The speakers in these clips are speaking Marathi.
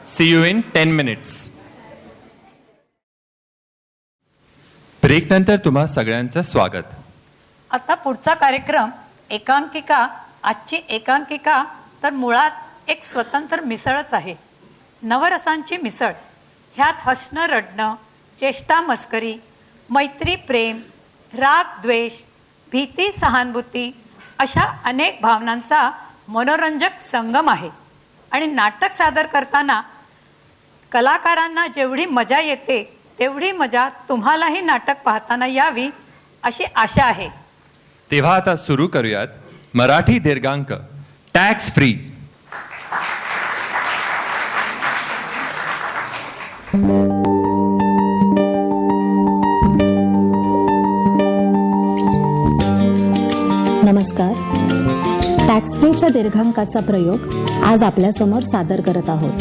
See you in 10 minutes. Break नंतर तुम्हा सगळ्यांचं स्वागत. आता पुढचा कार्यक्रम एकांकिका. आजची एकांकिका तर मुळात एक स्वतंत्र मिसळच आहे. नवरसांची मिसळ. ह्यात हसणं, रडणं, चेष्टा, मस्करी, मैत्री, प्रेम, राग, द्वेष, भीती, सहानुभूती अशा अनेक भावनांचा मनोरंजक संगम आहे. आणि नाटक सादर करताना कलाकारांना जेवढी मजा येते तेवढी मजा तुम्हालाही नाटक पाहताना यावी अशी आशा आहे. तेव्हा आता सुरू करूयात मराठी दीर्घांक टॅक्स फ्री. नमस्कार. टॅक्स फ्रीच्या दीर्घांकाचा प्रयोग आज आपल्यासमोर सादर करत आहोत.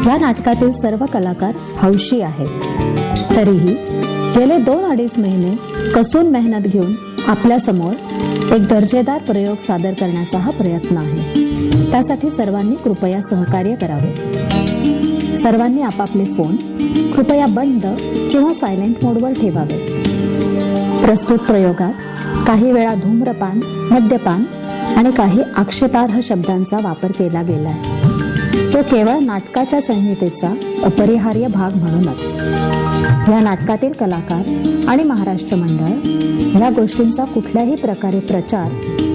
या नाटकातील सर्व कलाकार हौशी आहेत. तरीही गेले 2-2.5 महिने कसून मेहनत घेऊन आपल्यासमोर एक दर्जेदार प्रयोग सादर करण्याचा हा प्रयत्न आहे. त्यासाठी सर्वांनी कृपया सहकार्य करावे. सर्वांनी आपापले फोन कृपया बंद किंवा सायलेंट मोडवर ठेवावे. प्रस्तुत प्रयोगात काही वेळा धूम्रपान, मद्यपान आणि काही आक्षेपार्ह शब्दांचा वापर केला गेलाय. तो केवळ नाटकाच्या संहितेचा अपरिहार्य भाग म्हणूनच. या नाटकातील कलाकार आणि महाराष्ट्र मंडळ या गोष्टींचा कुठल्याही प्रकारे प्रचार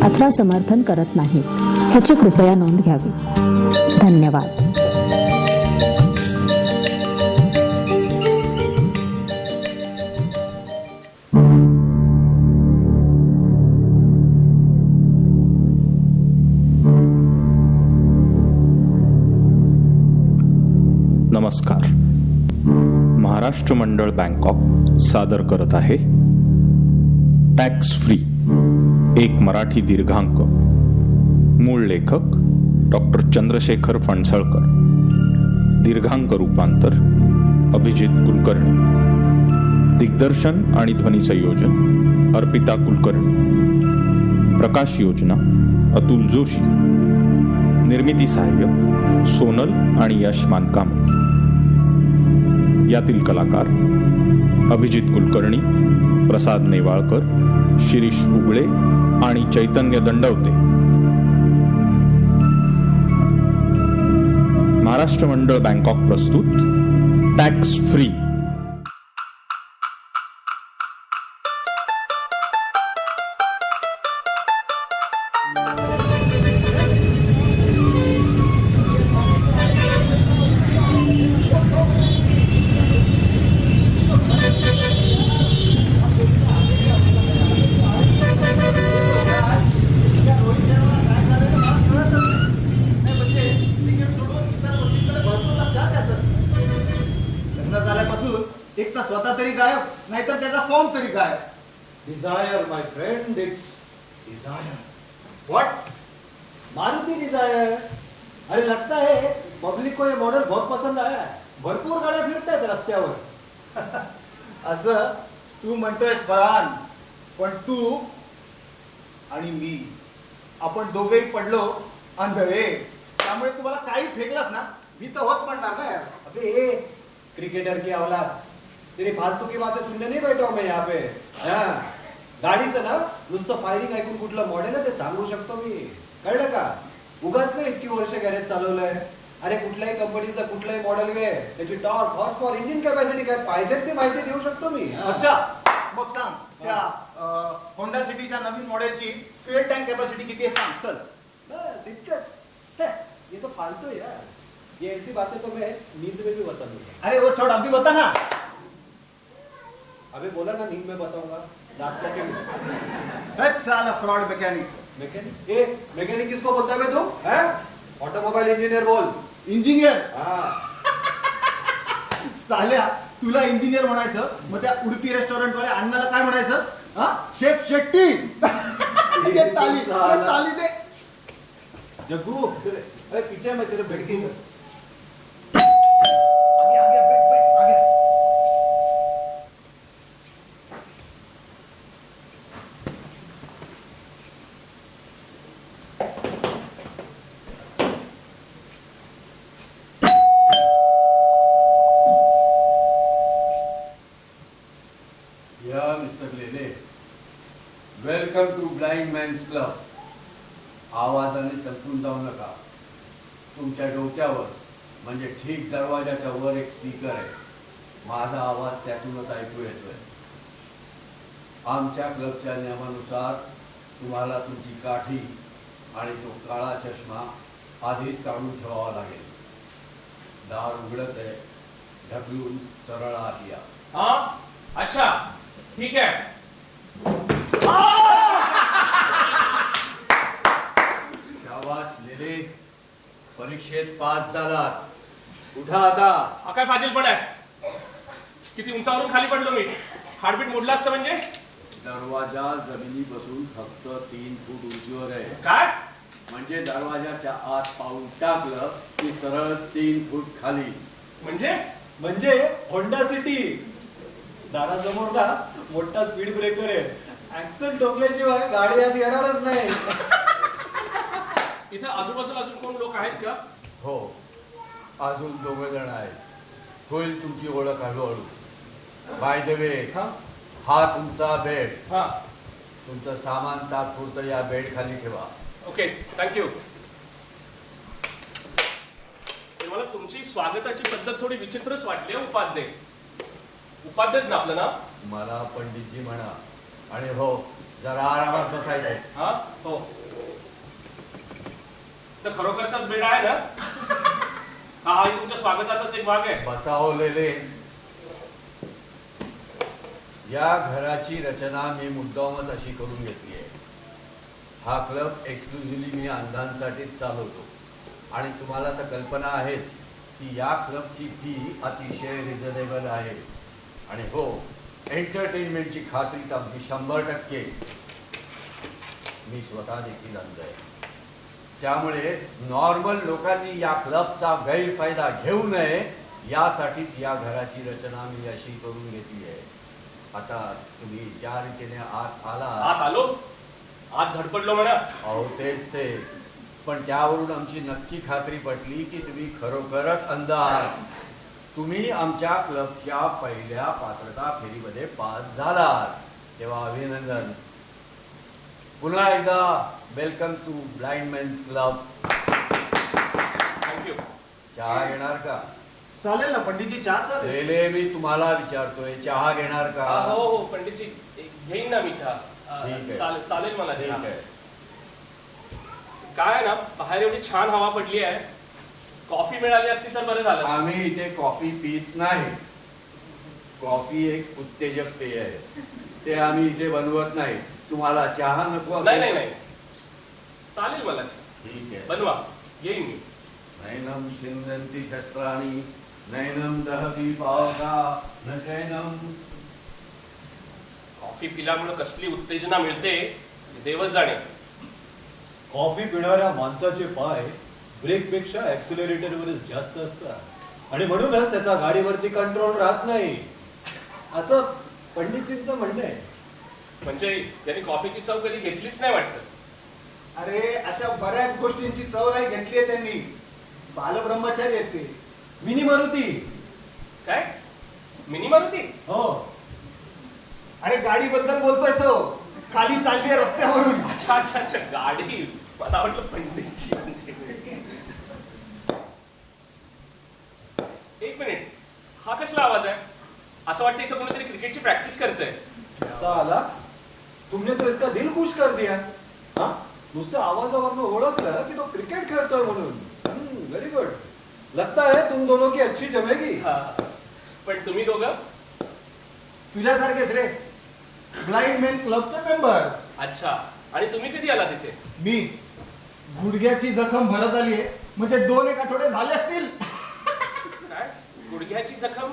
अथवा समर्थन करत नाहीत, ह्याची कृपया नोंद घ्यावी. धन्यवाद. नमस्कार. महाराष्ट्र मंडळ बँकॉक सादर करत आहे टॅक्स फ्री, एक मराठी दीर्घांक. मूळ लेखक डॉक्टर चंद्रशेखर फणसळकर. दीर्घांक रूपांतर अभिजित कुलकर्णी. दिग्दर्शन आणि ध्वनी संयोजन अर्पिता कुलकर्णी. प्रकाश योजना अतुल जोशी. निर्मिती सहाय्य सोनल आणि यश मानकाम. यातील कलाकार अभिजित कुलकर्णी, प्रसाद नेवाळकर, शिरीष उगळे आणि चैतन्य दंडवते. महाराष्ट्र मंडळ बँकॉक प्रस्तुत टॅक्स फ्री. एक तर स्वतः तरी गायब, नाहीतर त्याचा फॉर्म तरी गायब. Desire my friend, it's desire. What? Maruti Dzire. अरे लगता है पब्लिक को ये मॉडल बहुत पसंद आया है. भरपूर गाड्या फिरत आहेत रस्त्यावर. असं तू म्हणतोयस फरहान, पण तू आणि मी आपण दोघेही पडलो अंधळे. त्यामुळे तुम्हाला काही फेकलास ना, मी तर होच म्हणणार ना यार. अबे क्रिकेटर की औलाद, तेरी फालतू की बातें सुनने नहीं बैठा हूं मैं यहाँ पे. गाडीचं ना नुसतं फायरिंग ऐकून कुठलं मॉडेल आहे ते सांगू शकतो मी. कळलं का? उगाच नाही इतकी वर्ष गॅरेज चालवलंय. अरे कुठल्याही कंपनीचं कुठलंही मॉडेल घे, त्याची torque, horse power, engine capacity काय पाहिजे ती माहिती देऊ शकतो मी. अच्छा, मग सांग त्या होंडा सिटीच्या नवीन मॉडेलची फ्युएल टँक कॅपॅसिटी किती आहे सांग. चल बस इतकंच. ये तो फालतू है यार. ये ऐसी बातें तो मैं नींद में भी बता दूंगा. अरे वो छोड़, अभी बता ना. अबे बोला ना नींद में बताऊंगा. रात को क्या? साला फ्रॉड मैकेनिक. मैकेनिक? ए मैकेनिक किसको बोलता है तू? हैं? ऑटोमोबाईल इंजिनियर बोल. इंजिनियर? साल्या तुला इंजिनियर म्हणायचं, मग त्या उडपी रेस्टॉरंट वाल्या अण्णाला काय म्हणायचं? शेफ शेट्टी. ताली ताली दे जग्गू. अरे पीछे मैं तेरे बैठ गई. Blind man's club. आवाजाने संपून जाऊ नका. तुमच्या डोक्यावर म्हणजे ठीक दरवाजाच्या वर एक स्पीकर आहे. माझा आवाज त्यातूनच ऐकू येतोय. आमच्या क्लबच्या नियमानुसार तुम्हाला तुमची काठी आणि तो काळा चष्मा आधीच काढून ठेवावा लागेल. दार उघडत आहे. ढकलून सरळ आत या. हा अच्छा ठीक आहे. शाबास लिले, परीक्षेत पास झालात. उठा आता. हा काय फाजील पण आहे. किती उंचावरून खाली पडलो मी. हार्टबीट मोडला असतं म्हणजे. दरवाजा जमिनीपासून फक्त 3 फूट उंचीवर आहे. काय म्हणजे दरवाजाच्या आत पाऊल टाकलं की सरळ 3 फूट खाली. म्हणजे होंडा सिटी दारासमोर ना मोठा स्पीड ब्रेकर आहे. ऍक्सेल ठोकल्याशिवाय गाडी आत येणारच नाही. इथं आजूबाजूला अजून कोण लोक आहेत का? हो, अजून 2 जण आहेत. होईल तुमची ओळख हळूहळू. बाय द वे, हा तुमचा बेड. हा तुमचं सामान तात्पुरतं या बेड खाली ठेवा. Okay thank you. मला तुमची स्वागताची पद्धत थोडी विचित्रच वाटली आहे. उपाध्यक्ष ना आपलं नाव? मला पंडितजी म्हणा. आणि हो, जरा आरामात बसायचंय. हा हो. तर खरोखरचाच बेड आहे ना? हा तुमच्या स्वागताचाच एक भाग आहे. बचावलेले. या घराची रचना मी मुद्दामच अशी करून घेतली आहे. हा क्लब एक्सक्लुझिव्हली मी अंधांसाठीच चालवतो. आणि तुम्हाला तर कल्पना आहेच की या क्लबची फी अतिशय रिझनेबल आहे. आणि हो, एंटरटेनमेंटची खात्री तर अगदी 100% मी स्वतः देखील अंध आहे. त्यामुळे नॉर्मल लोकांनी या क्लबचा गैरफायदा घेऊ नये यासाठीच या घराची रचना मी अशी करून घेतली आहे. आता तुम्ही ज्या रीतीने आत आत आलो, आत धडपडलो म्हणा. अहो तेच ते. पण त्यावरून आमची नक्की खात्री पटली की तुम्ही खरोखरच अंध आहात. तुम्ही आमच्या क्लबच्या पहिल्या पात्रता फेरीमध्ये पास झालात. तेव्हा अभिनंदन. पुन्हा एकदा welcome to blind men's club. Thank you. चहा घेणार का? चालेल ना पंडितजी, चहा चालेल. लेले, मी तुम्हाला विचारतोय, चहा घेणार का? हो हो पंडितजी, घेईन ना मी चहा. ठीक आहे. चालेल मला ठीक चहा. आहे. काय आहे ना, बाहेर एवढी छान हवा पडली आहे. कॉफी मिळाली असती तर बरं झालं. आम्ही इथे कॉफी पीत नाही. कॉफी एक उत्तेजक पेय आहे. ते आम्ही इथे बनवत नाही. तुम्हाला चहा नको? नाही चालेल मला. ठीक आहे. बनवा, येईन मी. नैनम छिंदन्ति शस्त्राणि नैनम दहति पावका न चैनम. कॉफी पिल्यामुळे कसली उत्तेजना मिळते देवच जाणे. कॉफी पिणाऱ्या माणसाचे पाय ब्रेकपेक्षा ऍक्सिलरेटरवरच जास्त असतात आणि म्हणूनच त्याचा गाडीवरती कंट्रोल राहत नाही, असं पंडितजींचं म्हणणं आहे. म्हणजे त्यांनी कॉफीची चव कधी घेतलीच नाही वाटतं. अरे अशा बऱ्याच गोष्टींची चव नाही घेतली आहे त्यांनी. बालब्रह्मचारी आहेत ते. मिनी मारुती. काय मिनी मारुती? हो. अरे गाडीबद्दल बोलतोय तो. खाली चालली आहे रस्त्यावरून. अच्छा गाडी. मला वाटलं पंडितची. एक मिनिट, हा कसला आवाज आहे? असं वाटतं इथं कोणीतरी क्रिकेटची प्रॅक्टिस करतंय. साला, तुमने तो इसका दिल खुश कर दिया. हाँ, नुसतं आवाजावरनं ओळखलं की तो क्रिकेट खेळतोय म्हणून. Very good. लगता है तुम दोनों की अच्छी जमेगी. पण तुम्ही दोघं? तुझ्यासारखेच रे, ब्लाइंड मेन क्लबचे मेंबर. अच्छा. आणि तुम्ही कधी आला तिथे? मी गुडघ्याची जखम भरत आली आहे, म्हणजे 2-1 आठवडे झाले असतील. काय गुडघ्याची जखम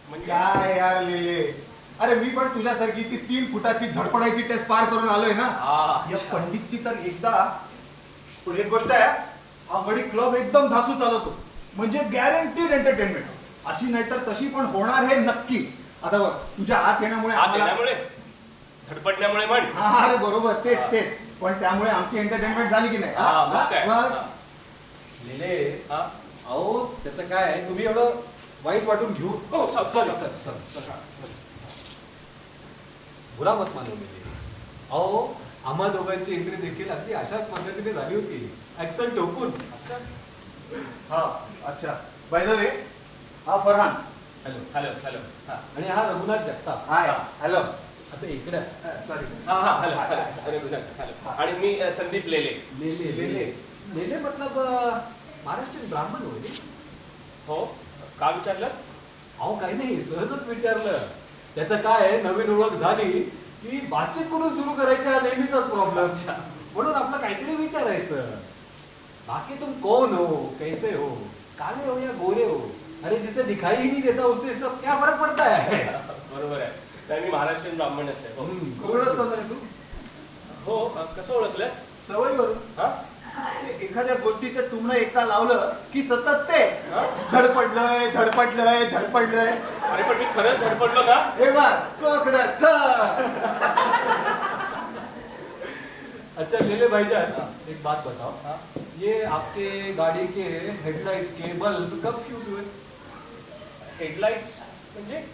म्हणजे? काय यार लिहिले. अरे मी पण तुझ्यासारखी ती 3 फुटाची धडपडायची टेस्ट पार करून आलोय ना. या पंडितची तर एकदा. पण एक गोष्ट आहे, हा गडी क्लब एकदम धासू चालवतो. म्हणजे गॅरंटीड एंटरटेनमेंट. अशी नाही तर तशी पण होणार हे नक्की. आता बघ, तुझ्या आत येण्यामुळे धडपडण्यामुळे म्हण. हा अरे बरोबर, तेच. पण त्यामुळे आमची एंटरटेनमेंट झाली की नाही? लिहिले, अहो त्याचं काय आहे, तुम्ही एवढं वाईट वाटून घेऊ. बुरा मत मानू. अहो आम्हा दोघांची एंट्री देखील अगदी अशाच पद्धतीने झाली होती, ऍक्सेंट ठोकून. हा अच्छा. बाय द वे, हा फरहान. हॅलो. Hello hello. हा आणि हा रघुनाथ जगताप. हाय. हॅलो. आता इकडे सॉरी. हा हा हॅलो हॅलो. आणि मी संदीप लेले. लेले लेले लेले मतलब महाराष्ट्रीयन ब्राह्मण होय. हो, का विचारलं? अहो काही नाही, सहजच विचारलं. त्याचं काय आहे, नवीन ओळख झाली की बातचीत कुठून सुरू करायच्या नेहमीचाच प्रॉब्लेम, म्हणून आपलं काहीतरी विचारायचं. बाकी तुम कौन हो, कैसे हो, काले हो या गोरे हो, अरे जिसे दिखाई ही नहीं देता उससे सब क्या फर्क पड़ता है. बरोबर आहे. तर मी महाराष्ट्रीयन ब्राह्मणच आहे. हो. कोणच कसं रे तू? हो, कसं ओळखलंस? सवयीवरून. हा एखाद्या गोष्टीचं टुमणं एकदा लावलं की सतत तेच हा? धडपडलंय धडपडलंय धडपडलंय. अरे पण मी खरंच धडपडलो ना. हे बघ कोकडस. अच्छा लेले भाईजान, एक बात बताओ, ये आपके गाड़ी के हेडलाइट्स के बल्ब कब फ्यूज हुए? हेडलाइट्स म्हणजे?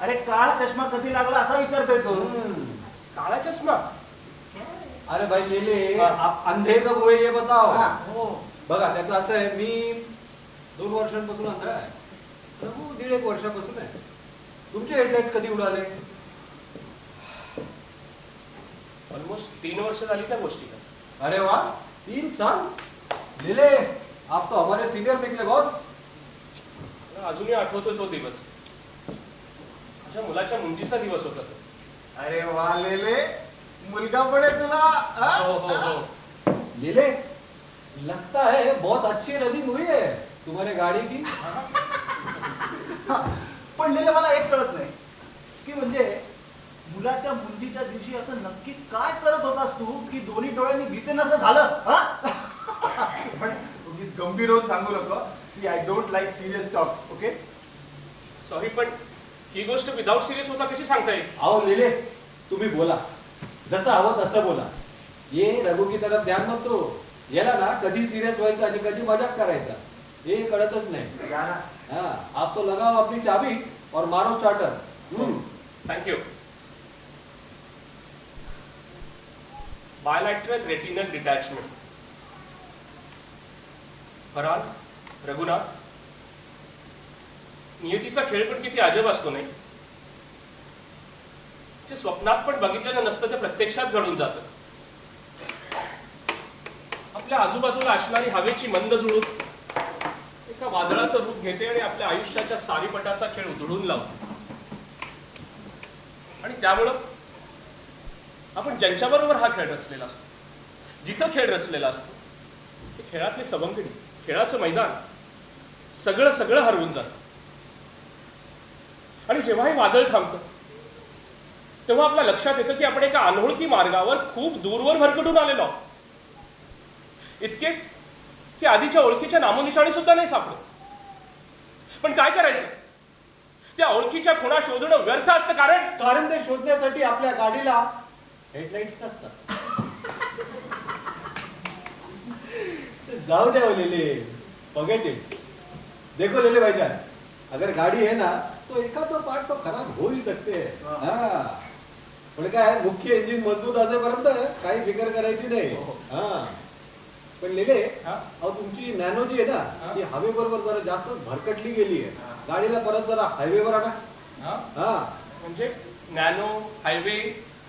अरे काळ चष्मा कधी लागला असा विचारतोय तो. काळा चष्मा? अरे भाई लेले, हा. आप अंधे कब हुए ये बताओ. हा. हो. बघा त्याचं असं आहे, मी 2 वर्षांपासून अंध आहे, रघु 1.5 वर्षापासून आहे. तुमचे हेडलाइट्स कधी उडाले? ऑलमोस्ट 3 वर्ष झाली त्या गोष्टीला. अरे वाह, 3 साल. लेले, आप तो हमारे सीनियर निकले बॉस. मला अजूनही आठवतोय तो दिवस. माझ्या मुलाच्या मुंजीचा दिवस होता तो. अरे वा लेले, मुलगा पण आहे तुला. हो हो हो. लेले, लगता है बहुत अच्छी रनिंग हुई है तुम्हारे गाड़ी की. पण लेले मला एक कळत नाही की म्हणजे मुलाच्या मुंजीच्या दिवशी असं नक्की काय करत होतास तू की दोन्ही डोळ्यांनी दिसेनासं झालं. पण उगीच गंभीर होऊन सांगू नको. See I don't like serious talks. Okay sorry, पण ही गोष्ट विदाऊट सिरियस होता कशी सांगता येईल? आओ लेले, तुम्ही बोला, जसं हवं तसं बोला. ये रघु की तरफ ध्यान मत दो. याला ना कधी सिरियस व्हायचं आणि कधी मजाक करायचा हे कळतच नाही. हाँ, आप तो लगाओ अपनी चाबी और मारो starter. Thank you. Bilateral retinal detachment. Farhan, Raghunath, नियतीचा खेळ पण किती अजब असतो नाही? जे स्वप्नात पण बघितलेलं नसतं ते प्रत्यक्षात घडून जातं. आपल्या आजूबाजूला असणारी हवेची मंद झुळूक एका वादळाचं रूप घेते आणि आपल्या आयुष्याच्या सारीपटाचा खेळ उधळून लावते. आणि त्यामुळं आपण ज्यांच्याबरोबर हा खेळ रचलेला असतो, जिथं खेळ रचलेला असतो, ते खेळातली सवंगडी, खेळाचं मैदान सगळं सगळं हरवून जातं. आणि जेव्हा हे वादळ थांबतं तेव्हा आपल्या लक्षात येतं की आपण एका अनोळखी मार्गावर खूप दूरवर भरकटून आलेलो आहोत. इतके की आधीच्या ओळखीच्या नामोनिशाणी सुद्धा नाही सापडत. पण काय करायचं? त्या ओळखीच्या खुणा शोधणं व्यर्थ असतं, कारण ते शोधण्यासाठी आपल्या गाडीला हेडलाइट्स नसतात. जाओ द्या लेले, फॉरगेट इट. देखो लेले भाईजान, अगर गाड़ी है ना तो एका तो पार्ट तो खराब हो ही सकते हैं. हाँ, पण काय मुख्य इंजिन मजबूत असेपर्यंत काही फिकर करायची नाही. हा, पण लेले, अहो तुमची नॅनो जी आहे ना ती हवे बरोबर जरा जास्त भरकटली गेली आहे. गाडीला परत जरा हायवेवर आणा. हा, म्हणजे नॅनो, हायवे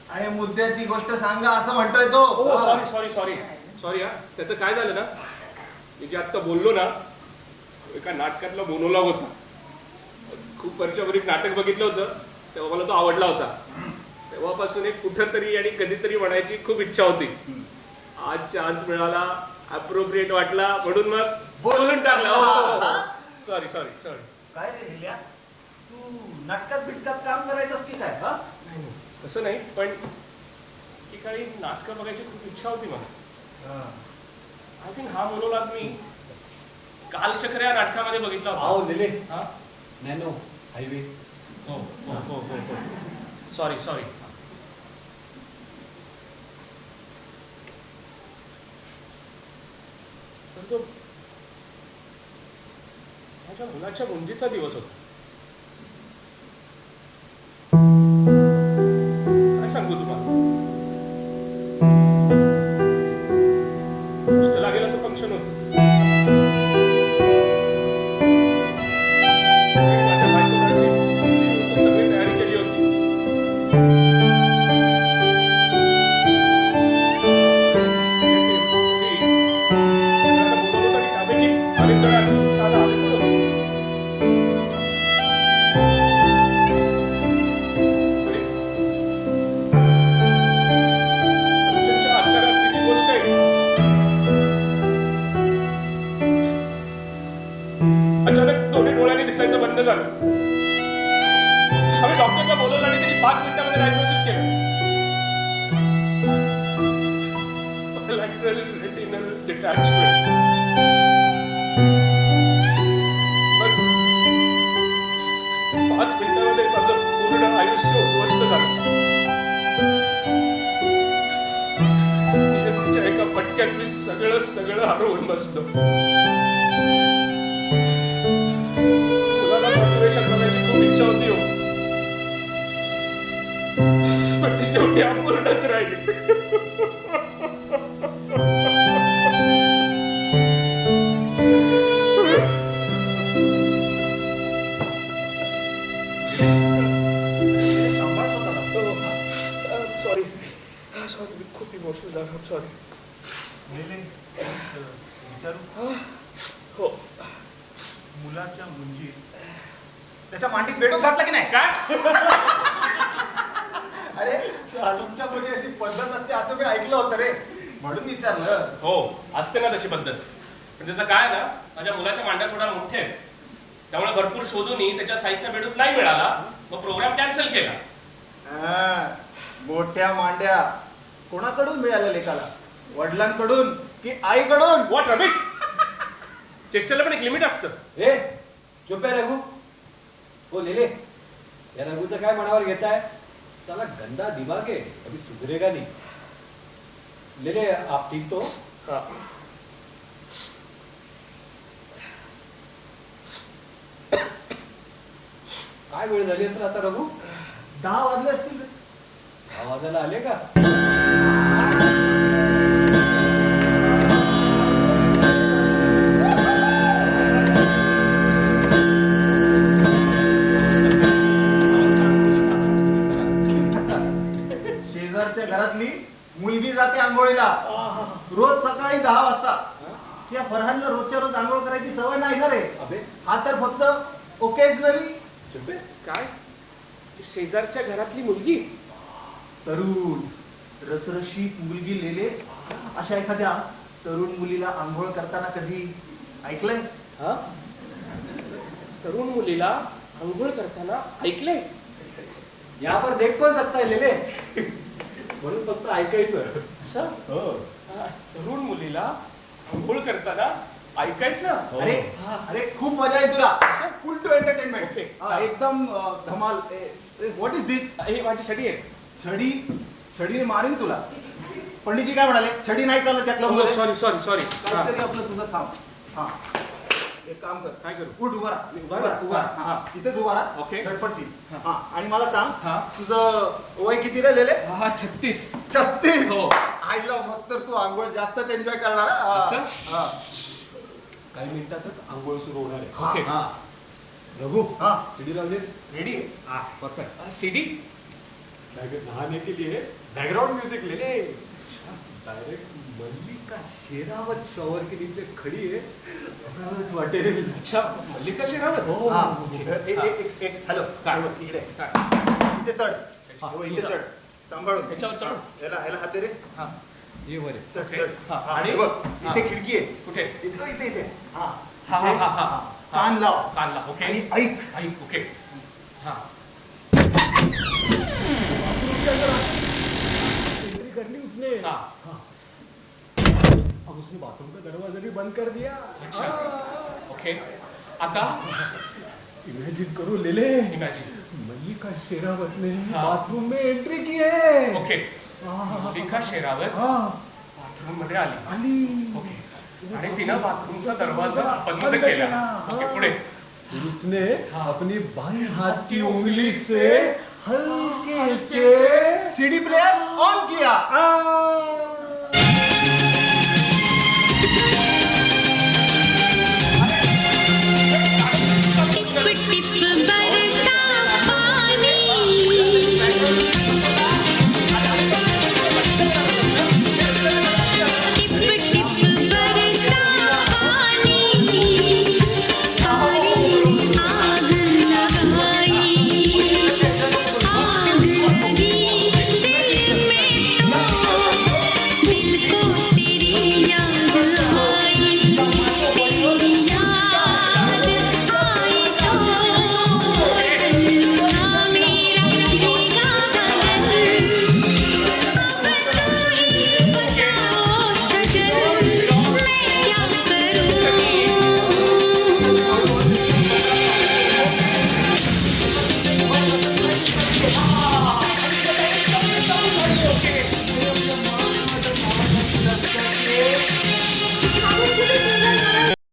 आणि मुद्द्याची गोष्ट सांगा असं म्हणतोय तो. Sorry sorry sorry sorry. हा, त्याचं काय झालं ना, मी जे आता बोललो ना, एका नाटकातला मोनोलॉग होता. खूप वर्षापूर्वी एक नाटक बघितलं होतं, तेव्हा मला तो आवडला होता. तेव्हापासून एक कुठंतरी आणि कधीतरी म्हणायची खूप इच्छा होती. आज चान्स मिळाला, अप्रोप्रिएट वाटला, म्हणून मग बोलून टाकला. Sorry sorry sorry. काय रे लिल्या, तू नाटकात बिटकात काम करायचंस की काय? हा, तसं नाही, पण की काही नाटकं बघायची खूप इच्छा होती मला. आय थिंक हा मोनोलॉग मी कालचक्र या नाटकामध्ये बघितला होता. आओ लेले, हा, नॅनो, हायवे. हो हो हो हो हो. Sorry sorry. तर तो माझ्या मुलाच्या मुंजीचा दिवस होता. काय सांगू तुम्हाला, दोन्ही डोळ्यांनी दिसायचं बंद झालं. आम्ही डॉक्टरला बोलवलं आणि त्यांनी 5 मिनिटांमध्ये डायग्नोसिस केलं. Lateral retinal detachment. बस 5 मिनिटांमध्ये माझं पूर्ण आयुष्य उद्ध्वस्त झालं. तिच्या एका पटक्यात मी सगळं हरवून बसलो. मुलाला मोटिवेशन करायची खूप इच्छा होती हो, पण ती शेवटी अपूर्णच राहिली. सॉरी मी खूप इमोशनल झालो. सॉरी. विचारू हो. मुलाच्या मुंजी त्याच्या मांडीत बेडूक घातला की नाही? काय? अरे तुमच्यामध्ये अशी पद्धत असते असं मी ऐकलं होतं रे, म्हणून विचारलं. हो असते ना तशी पद्धत. पण त्याचं काय ना, माझ्या मुलाच्या मांड्या थोड्या मोठ्या आहेत, त्यामुळे भरपूर शोधूनही त्याच्या साईजचा बेडूक नाही मिळाला. मग प्रोग्राम कॅन्सल केला. मोठ्या मांड्या कोणाकडून मिळाल्या लेकाला? वडिलांकडून की आईकडून? व्हॉट रमेश, चेष्टेला पण एक लिमिट असतं. ए चुप आहे रघु. ओ लेले, या रघुचं काय मनावर घेताय? चला गंदा दिमाग है, कभी सुधरेगा नहीं. लेले आप ठीक तो? हा. काय वेळ झाली असेल आता रघु? 10 वाजले असतील रे. 10 वाजायला आले का? शेजारच्या घरातली मुलगी जाते आंघोळीला रोज सकाळी 10 वाजता. त्या फरहानला रोजच्या रोज आंघोळ करायची सवय नाही ना रे. अबे हा तर फक्त ओकेजनली. चुप आहे. काय? शेजारच्या घरातली मुलगी? तरुण रसरशीत मुलगी लेले, अशा एखाद्या तरुण मुलीला आंघोळ करताना कधी ऐकलंय? हा? तरुण मुलीला आंघोळ करताना ऐकले? यहाँ पर देख कौन सकता है लेले? म्हणून फक्त ऐकायचं. असं? हो. तरुण मुलीला आंघोळ करताना ऐकायचं? अरे अरे खूप मजा येईल तुला. Full to entertainment. Okay. एकदम धमाल. What is this? हे माझी छडी आहे. छडी? छडीने मारीन तुला. पंडितजी काय म्हणाले? छडी नाही चालत त्या क्लब मध्ये. Sorry sorry sorry. काहीतरी आपलं तुझं थांब. हा एक काम कर. काय करू? उठ उभा राहा. उभा उभा राहा? राहा, उभा राहा. हा. इथेच उभा राहा. Okay. धडपडशील. हा. हा आणि मला सांग हा. तुझं वय किती राहिलेले? हा 36. 36. हो. आईला मग तर तू आंघोळ जास्तच एन्जॉय करणार. हा. असं? हा. काही मिनिटातच आंघोळ सुरू होणार आहे. ओके. हा. रघु हा सीडी लावलीस? रेडी. हा परफेक्ट. सीडी? नहाने के लिए बैकग्राउंड म्यूजिक ले ले. डायरेक्ट मल्लिका शेरावत शॉवर के नीचे खड़ी है असंच वाटेल. अच्छा, मल्लिका शेरावत? हो. हा. एक हॅलो काय? इकडे काय? इथे चढ. हा, हो, इथे चढ सांभाळून. याच्यावर चढ. याला हात दे रे. हा. ये वर आहे. चढ ओके. चढ. हा. हा, आणि? हे बघ हा. इथे खिडकी आहे. कुठे? इथे इथे इथे. हा हा हा हा हा. कान लाव. कान लाव. ओके. आणि ऐक. ऐक. ओके. हा. एंट्री करनी उसने. हा. अब उसने बाथरूम का दरवाजा भी बंद कर दिया. अच्छा. ओके. आता इमेजिन करो ले ले. इमॅजिन. मल्लिका शेरावत ने हाँ. बाथरूम में एंट्री की है. ओके. मल्लिका शेरावत हाँ. बाथरूम मध्ये आली. आली. ओके. आणि तिनं बाथरूमचा दरवाजा बंद बंद केला. केला. ओके, हाँ. पुढे. फिर उसने हाँ. अपनी बाई हाथ की उंगली से हल्के से सीडी प्लेयर ऑन किया.